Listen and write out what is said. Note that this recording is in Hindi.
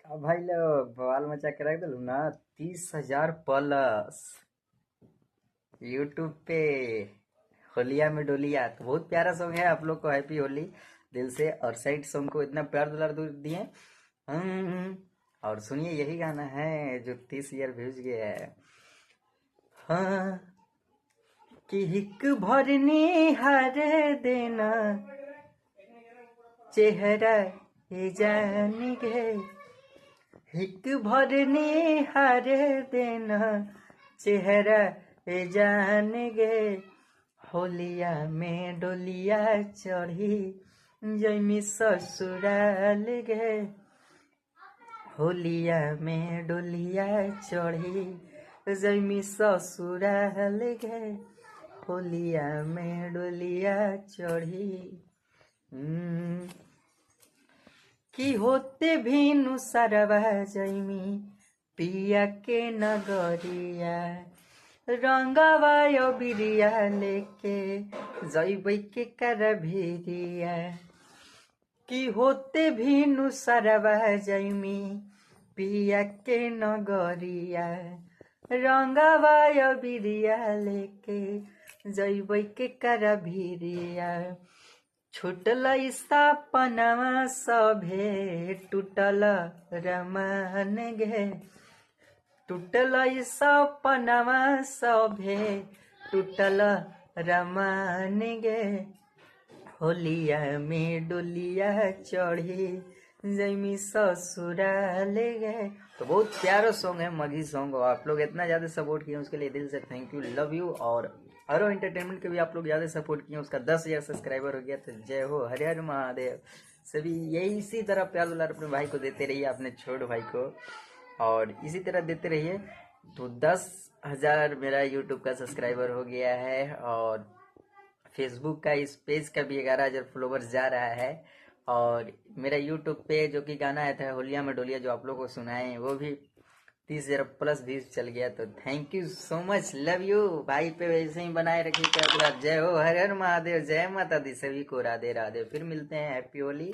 अब भाई लोग बवाल मचा के रख दिलू ना। 30,000 प्लस यूट्यूब पे होलिया में डोलिया। तो बहुत प्यारा सॉन्ग है, आप लोग को हैप्पी होली दिल से। और साइड सॉन्ग को इतना प्यार दुलार दिए। हम्म, और सुनिए यही गाना है जो 30 ईयर व्यूज गया है। हाँ, कि हिक भरनी हर देना चेहरा ये जान गे। हिक भरनी हर देना चेहरा ये जान गे। होलिया में डोलिया चढ़ी जैमी ससुराल गे। होलिया में डोलिया चढ़ी जैमी ससुराल गे। होलिया में डोलिया चढ़ी। कि होते भीनु सरवा जैमी पिया के नगरिया। रंगवा बिरिया लेके जैबै के कर भिरिया। कि होते भीनु सरवा जैमी पिया के नगरिया। रंगवा बिरिया लेके जैबै के कर भिरिया। छुटल सपनवा सभे टूटल रमान गे। टूटल सपनवा सभे टूटल रमान गे। होलिया में डोलिया चढ़ी जैमी ससुराल गे। तो बहुत प्यारा सॉन्ग है, मगी सॉन्ग। और आप लोग इतना ज़्यादा सपोर्ट किए उसके लिए दिल से थैंक यू, लव यू। और हरो एंटरटेनमेंट के भी आप लोग ज़्यादा सपोर्ट किए, उसका 10,000 सब्सक्राइबर हो गया। तो जय हो, हर हर महादेव। सभी यही इसी तरह प्यार दुलार अपने भाई को देते रहिए, अपने छोटे भाई को, और इसी तरह देते रहिए। तो 10,000 मेरा यूट्यूब का सब्सक्राइबर हो गया है। और फेसबुक का इस पेज का भी 11,000 फॉलोवर्स जा रहा है। और मेरा यूट्यूब पे जो कि गाना आया था होलिया में डोलिया जो आप लोग को सुनाए, वो भी 30,000 प्लस व्यूज चल गया। तो thank you so much, love you भाई। पे वैसे ही बनाए रखिए प्यार दुलार। जय हो, हर हर महादेव, जय माता दी। सभी को राधे राधे। फिर मिलते हैं, हैप्पी होली।